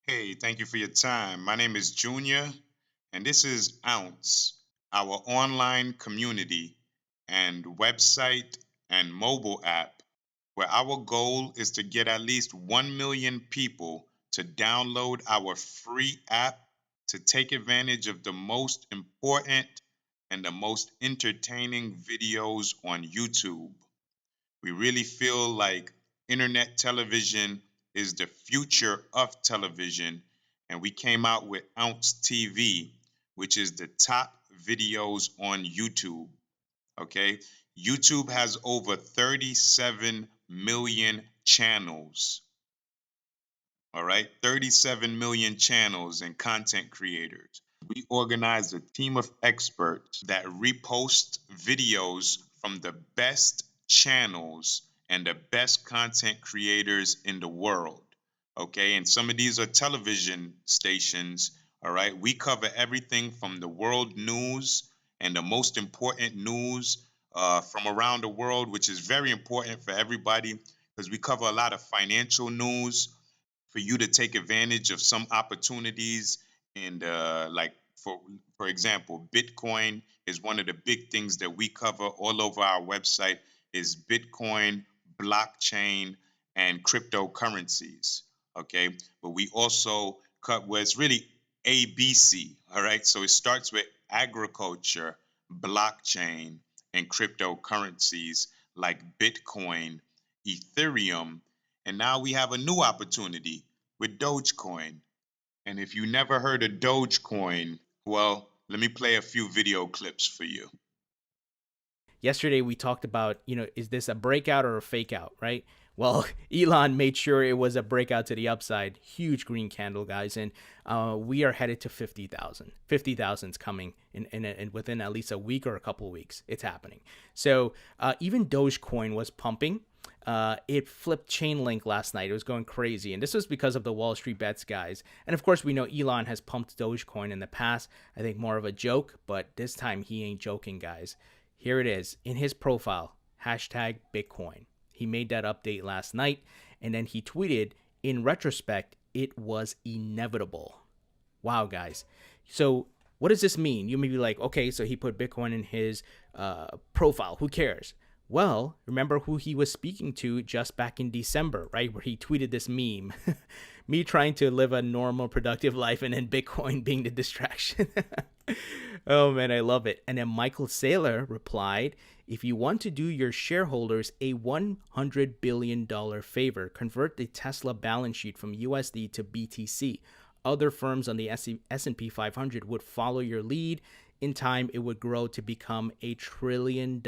Hey, thank you for your time. My name is Junior, and this is Ounce, our online community and website and mobile app, where our goal is to get at least 1 million people to download our free app to take advantage of the most important and the most entertaining videos on YouTube. We really feel like internet television is the future of television, and we came out with Ounce TV, which is the top videos on YouTube. Okay, YouTube has over 37 million channels. All right, 37 million channels and content creators. We organize a team of experts that repost videos from the best channels and the best content creators in the world. Okay, and some of these are television stations. All right, we cover everything from the world news and the most important news from around the world, which is very important for everybody because we cover a lot of financial news for you to take advantage of some opportunities and like for example, Bitcoin is one of the big things that we cover all over our website is Bitcoin, blockchain, and cryptocurrencies. Okay, but we also cut where it's really ABC. All right, so it starts with agriculture, blockchain, and cryptocurrencies like Bitcoin, Ethereum, and now we have a new opportunity with Dogecoin. And if you never heard of Dogecoin, well, let me play a few video clips for you. Yesterday we talked about, is this a breakout or a fake out, right? Well, Elon made sure it was a breakout to the upside. Huge green candle, guys, and we are headed to 50,000. 50,000 is coming in within at least a week or a couple of weeks. It's happening. So even Dogecoin was pumping. It flipped Chainlink last night. It was going crazy. And this was because of the Wall Street bets, guys. And of course, we know Elon has pumped Dogecoin in the past. I think more of a joke, but this time he ain't joking, guys. Here it is in his profile, hashtag Bitcoin. He made that update last night, and then he tweeted, in retrospect, it was inevitable. Wow, guys. So what does this mean? You may be like, okay, so he put Bitcoin in his profile. Who cares? Well, remember who he was speaking to just back in December, right? Where he tweeted this meme. Me trying to live a normal, productive life and then Bitcoin being the distraction. Oh man, I love it. And then Michael Saylor replied, if you want to do your shareholders a $100 billion favor, convert the Tesla balance sheet from USD to BTC. Other firms on the S&P 500 would follow your lead. In time, it would grow to become a $1 trillion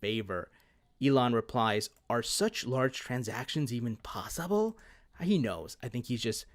favor. Elon replies, are such large transactions even possible? He knows. I think he's just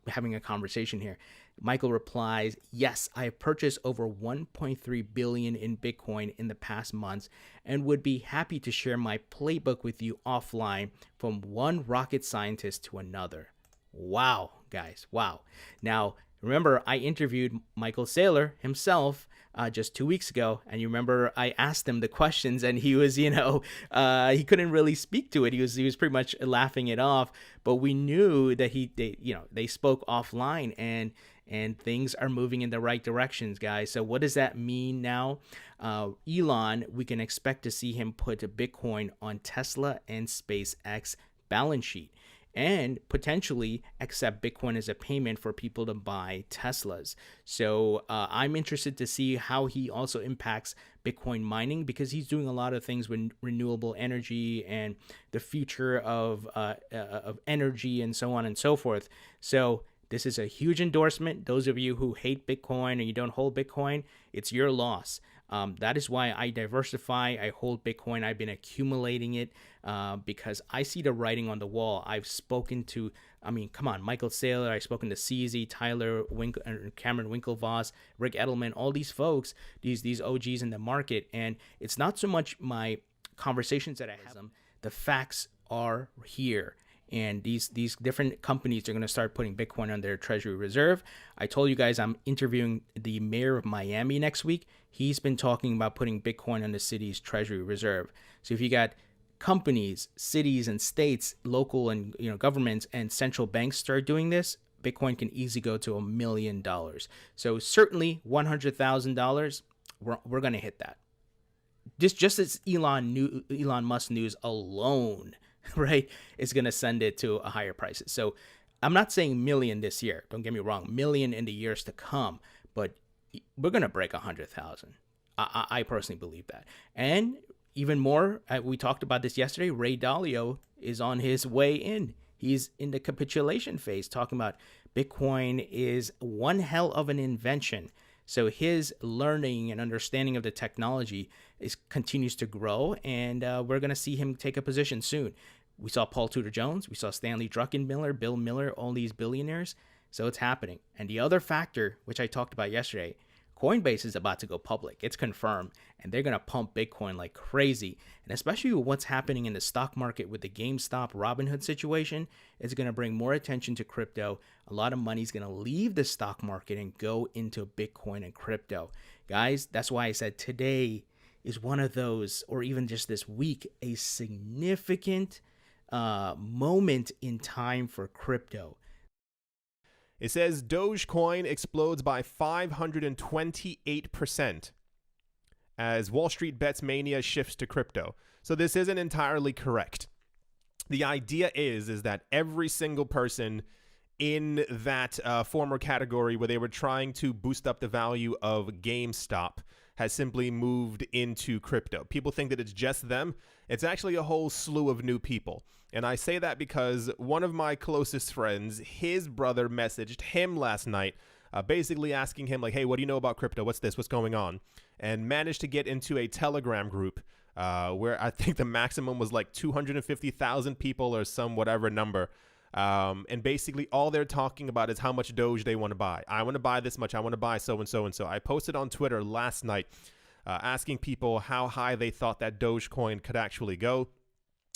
having a conversation here. Michael replies, yes, I have purchased over 1.3 billion in Bitcoin in the past months and would be happy to share my playbook with you offline from one rocket scientist to another. Wow, guys. Wow. Now, remember, I interviewed Michael Saylor himself just 2 weeks ago, and you remember I asked him the questions, and he was, he couldn't really speak to it. He was pretty much laughing it off. But we knew that they spoke offline, and things are moving in the right directions, guys. So what does that mean now? Elon, we can expect to see him put a Bitcoin on Tesla and SpaceX balance sheet, and potentially accept Bitcoin as a payment for people to buy Teslas. So I'm interested to see how he also impacts Bitcoin mining, because he's doing a lot of things with renewable energy and the future of energy and so on and so forth. So this is a huge endorsement. Those of you who hate Bitcoin or you don't hold Bitcoin, it's your loss. That is why I diversify. I hold Bitcoin. I've been accumulating it because I see the writing on the wall. I've spoken to, come on, Michael Saylor. I've spoken to CZ, Tyler, Cameron Winklevoss, Rick Edelman, all these folks, these OGs in the market. And it's not so much my conversations that I have. The facts are here. And these different companies are going to start putting Bitcoin on their treasury reserve. I told you guys I'm interviewing the mayor of Miami next week. He's been talking about putting Bitcoin on the city's treasury reserve. So if you got companies, cities and states, local and governments and central banks start doing this, Bitcoin can easily go to $1 million. So certainly $100,000, we're going to hit that. Just as Elon Musk news alone, right, is going to send it to a higher price. So I'm not saying million this year. Don't get me wrong, million in the years to come, but we're going to break 100,000. I personally believe that. And even more, we talked about this yesterday, Ray Dalio is on his way in. He's in the capitulation phase, talking about Bitcoin is one hell of an invention. So his learning and understanding of the technology continues to grow, and we're going to see him take a position soon. We saw Paul Tudor Jones, we saw Stanley Druckenmiller, Bill Miller, all these billionaires. So it's happening. And the other factor, which I talked about yesterday, Coinbase is about to go public. It's confirmed, and they're going to pump Bitcoin like crazy. And especially with what's happening in the stock market with the GameStop Robinhood situation, it's going to bring more attention to crypto. A lot of money is going to leave the stock market and go into Bitcoin and crypto. Guys, that's why I said today is one of those, or even just this week, a significant moment in time for crypto. It says Dogecoin explodes by 528% as Wall Street bets mania shifts to crypto. So this isn't entirely correct. The idea is that every single person in that former category where they were trying to boost up the value of GameStop has simply moved into crypto. People think that it's just them. It's actually a whole slew of new people. And I say that because one of my closest friends, his brother messaged him last night, basically asking him like, hey, what do you know about crypto? What's this? What's going on? And managed to get into a Telegram group where I think the maximum was like 250,000 people or some whatever number. And basically all they're talking about is how much Doge they want to buy. I want to buy this much. I want to buy so and so and so. I posted on Twitter last night asking people how high they thought that Dogecoin could actually go.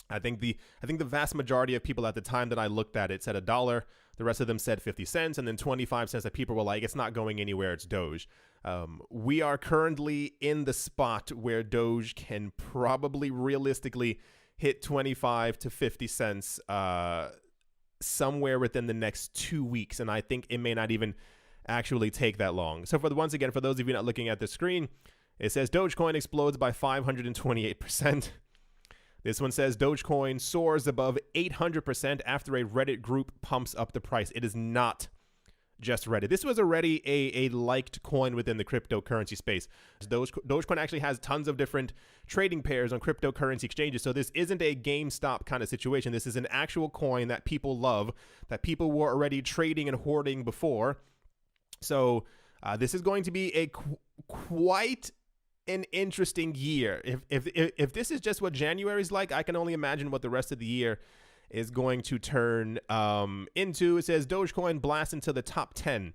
I think the vast majority of people at the time that I looked at it said $1. The rest of them said 50 cents, and then 25 cents that people were like, it's not going anywhere, it's Doge. We are currently in the spot where Doge can probably realistically hit 25 to 50 cents somewhere within the next 2 weeks, and I think it may not even actually take that long. So for those of you not looking at the screen, it says Dogecoin explodes by 528%. This one says Dogecoin soars above 800% after a Reddit group pumps up the price. It is not just Reddit. This was already a liked coin within the cryptocurrency space. Dogecoin actually has tons of different trading pairs on cryptocurrency exchanges. So this isn't a GameStop kind of situation. This is an actual coin that people love, that people were already trading and hoarding before. So this is going to be a quite an interesting year. If this is just what January's like, I can only imagine what the rest of the year is going to turn into. It says Dogecoin blasts into the top 10.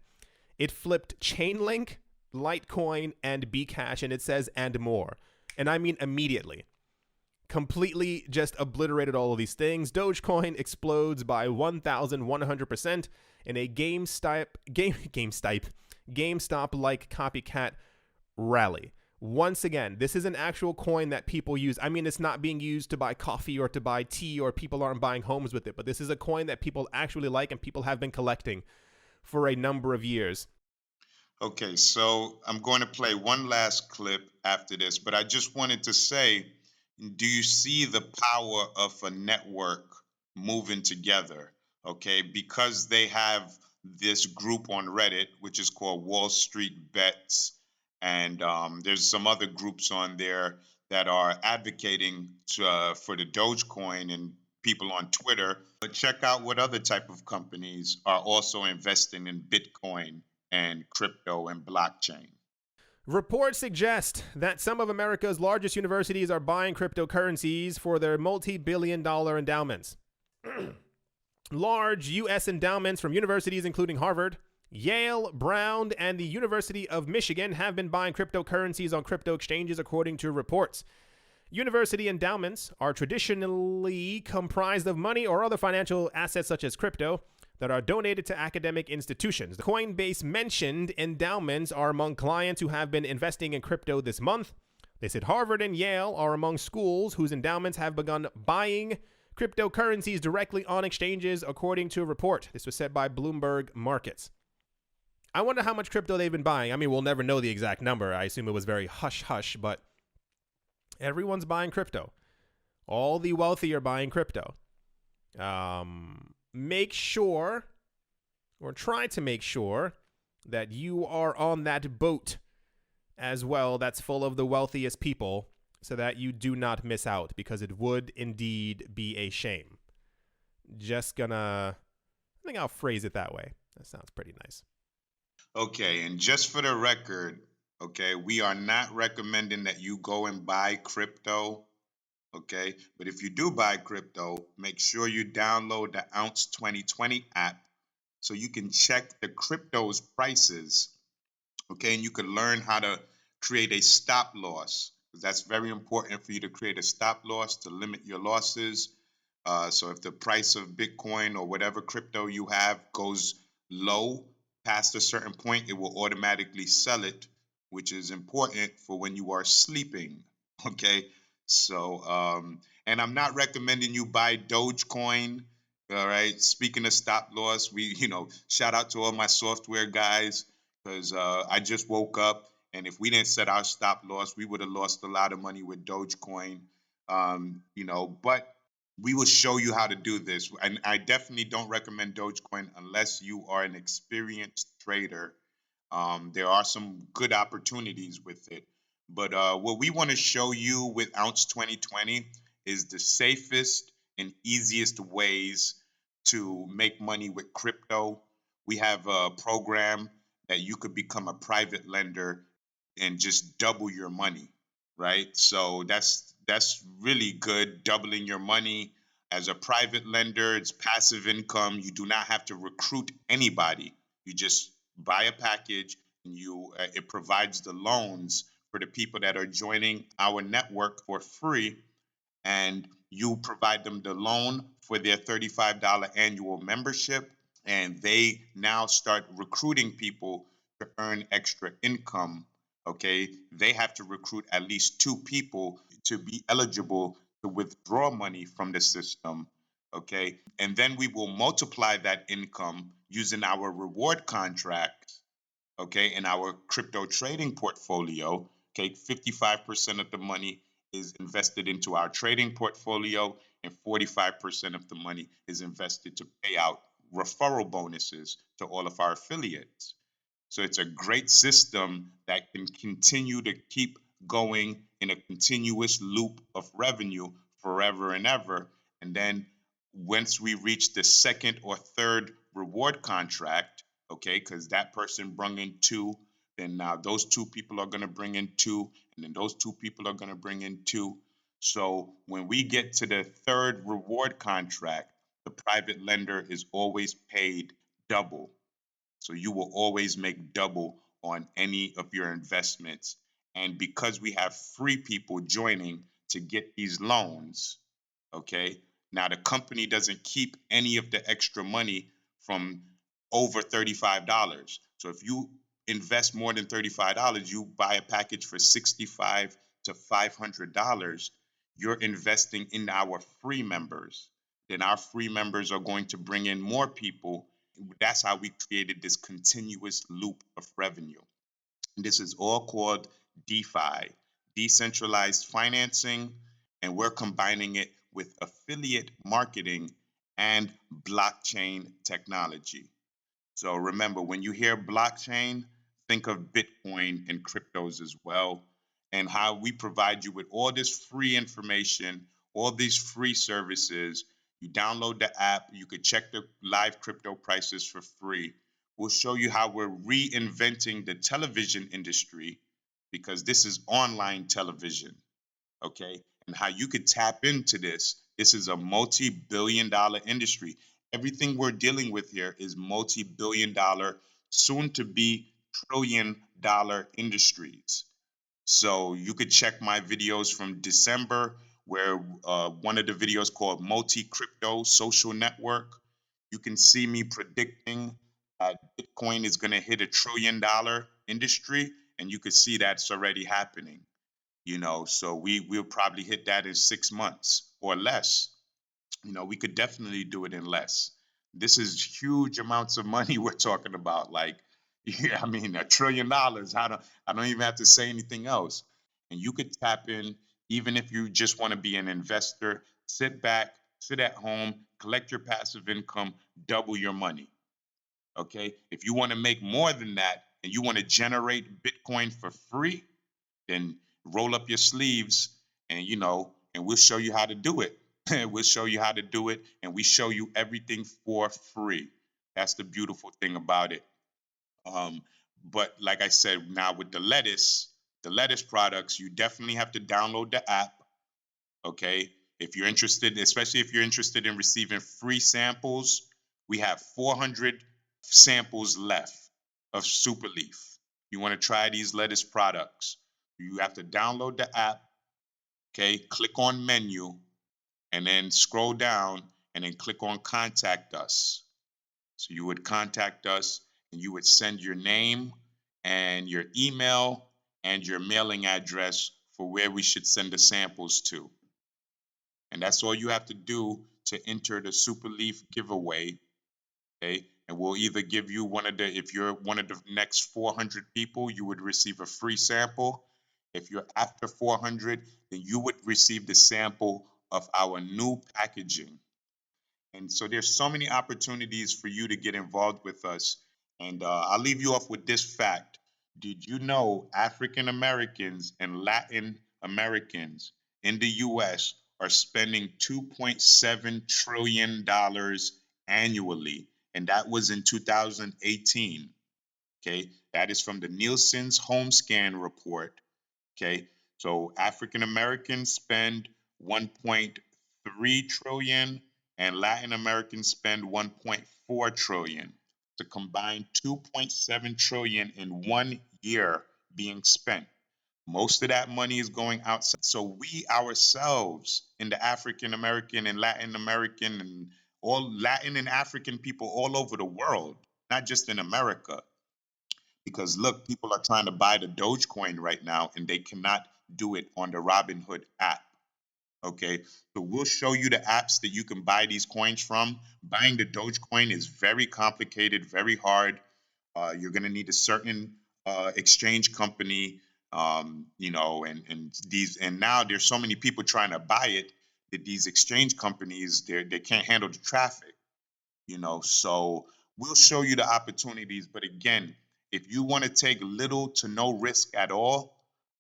It flipped Chainlink, Litecoin, and Bcash, and it says and more. And I mean immediately. Completely just obliterated all of these things. Dogecoin explodes by 1,100% in a GameStop-like copycat rally. Once again, this is an actual coin that people use. I mean, it's not being used to buy coffee or to buy tea, or people aren't buying homes with it, but this is a coin that people actually like and people have been collecting for a number of years. Okay, so I'm going to play one last clip after this, but I just wanted to say, do you see the power of a network moving together? Okay, because they have this group on Reddit, which is called Wall Street Bets. And there's some other groups on there that are advocating for the Dogecoin, and people on Twitter. But check out what other type of companies are also investing in Bitcoin and crypto and blockchain. Reports suggest that some of America's largest universities are buying cryptocurrencies for their multi-billion-dollar endowments. Large U.S. endowments from universities including Harvard, Yale, Brown, and the University of Michigan have been buying cryptocurrencies on crypto exchanges, according to reports. University endowments are traditionally comprised of money or other financial assets such as crypto that are donated to academic institutions. The Coinbase mentioned endowments are among clients who have been investing in crypto this month. They said Harvard and Yale are among schools whose endowments have begun buying cryptocurrencies directly on exchanges, according to a report. This was said by Bloomberg Markets. I wonder how much crypto they've been buying. I mean, we'll never know the exact number. I assume it was very hush-hush, but everyone's buying crypto. All the wealthy are buying crypto. Make sure, or try to make sure, that you are on that boat as well that's full of the wealthiest people, so that you do not miss out, because it would indeed be a shame. I think I'll phrase it that way. That sounds pretty nice. Okay, and just for the record, okay, we are not recommending that you go and buy crypto, okay? But if you do buy crypto, make sure you download the Ounce 2020 app so you can check the crypto's prices, okay? And you can learn how to create a stop loss, because that's very important for you to create a stop loss to limit your losses. So if the price of Bitcoin or whatever crypto you have goes low past a certain point, it will automatically sell it, which is important for when you are sleeping. Okay. So, and I'm not recommending you buy Dogecoin. All right. Speaking of stop loss, shout out to all my software guys, because I just woke up, and if we didn't set our stop loss, we would have lost a lot of money with Dogecoin. But we will show you how to do this. And I definitely don't recommend Dogecoin unless you are an experienced trader. There are some good opportunities with it. But what we want to show you with Ounce 2020 is the safest and easiest ways to make money with crypto. We have a program that you could become a private lender and just double your money, right? So that's really good, doubling your money. As a private lender, it's passive income. You do not have to recruit anybody. You just buy a package, and it provides the loans for the people that are joining our network for free, and you provide them the loan for their $35 annual membership, and they now start recruiting people to earn extra income. Okay, they have to recruit at least 2 people to be eligible to withdraw money from the system. Okay, and then we will multiply that income using our reward contracts, okay, in our crypto trading portfolio. Okay, 55% of the money is invested into our trading portfolio, and 45% of the money is invested to pay out referral bonuses to all of our affiliates. So it's a great system that can continue to keep going in a continuous loop of revenue forever and ever. And then once we reach the second or third reward contract, okay, because that person brought in 2, then now those 2 people are going to bring in 2, and then those 2 people are going to bring in 2. So when we get to the third reward contract, the private lender is always paid double. So you will always make double on any of your investments. And because we have free people joining to get these loans, okay, now the company doesn't keep any of the extra money from over $35. So if you invest more than $35, you buy a package for $65 to $500, you're investing in our free members. Then our free members are going to bring in more people. That's how we created this continuous loop of revenue. And this is all called DeFi, decentralized financing, and we're combining it with affiliate marketing and blockchain technology. So remember, when you hear blockchain, think of Bitcoin and cryptos as well, and how we provide you with all this free information, all these free services. You download the app, you could check the live crypto prices for free. We'll show you how we're reinventing the television industry, because this is online television, okay? And how you could tap into this. This is a multi-billion-dollar industry. Everything we're dealing with here is multi-billion-dollar, soon to be trillion-dollar industries. So you could check my videos from December, where one of the videos called Multi-Crypto Social Network. You can see me predicting that Bitcoin is going to hit $1 trillion industry, and you could see that's already happening. So we'll probably hit that in 6 months or less. We could definitely do it in less. This is huge amounts of money we're talking about. Like, yeah, I mean, $1 trillion. I don't even have to say anything else. And you could tap in, even if you just want to be an investor, sit back, sit at home, collect your passive income, double your money. Okay. If you want to make more than that and you want to generate Bitcoin for free, then roll up your sleeves and we'll show you how to do it. We'll show you how to do it, and we show you everything for free. That's the beautiful thing about it. But like I said, now with the lettuce products, you definitely have to download the app. Okay. If you're interested, especially if you're interested in receiving free samples, we have 400 samples left of Superleaf. You want to try these lettuce products, you have to download the app. Okay. Click on menu and then scroll down and then click on contact us. So you would contact us and you would send your name and your email and your mailing address for where we should send the samples to. And that's all you have to do to enter the Superleaf giveaway. Okay. And we'll either give you if you're one of the next 400 people, you would receive a free sample. If you're after 400, then you would receive the sample of our new packaging. And so there's so many opportunities for you to get involved with us. And I'll leave you off with this fact. Did you know African Americans and Latin Americans in the US are spending $2.7 trillion annually? And that was in 2018. Okay. That is from the Nielsen's Home Scan report. Okay. So African Americans spend 1.3 trillion and Latin Americans spend 1.4 trillion. To combine 2.7 trillion in 1 year being spent. Most of that money is going outside. So we ourselves in the African American and Latin American and all Latin and African people all over the world, not just in America. Because look, people are trying to buy the Dogecoin right now and they cannot do it on the Robinhood app. Okay, so we'll show you the apps that you can buy these coins from. Buying the Dogecoin is very complicated, very hard. You're going to need a certain exchange company, and now there's so many people trying to buy it that these exchange companies they can't handle the traffic. So we'll show you the opportunities. But again, if you want to take little to no risk at all,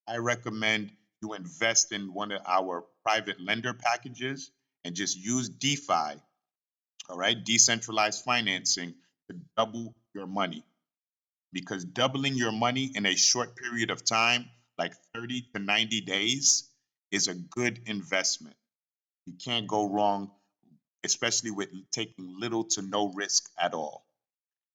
I recommend you invest in one of our private lender packages and just use DeFi, all right, decentralized financing, to double your money. Because doubling your money in a short period of time, like 30 to 90 days, is a good investment. You can't go wrong, especially with taking little to no risk at all.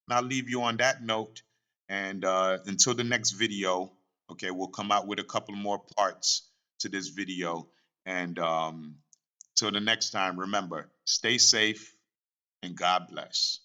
And I'll leave you on that note. And until the next video, okay, we'll come out with a couple more parts to this video. And till the next time, remember, stay safe and God bless.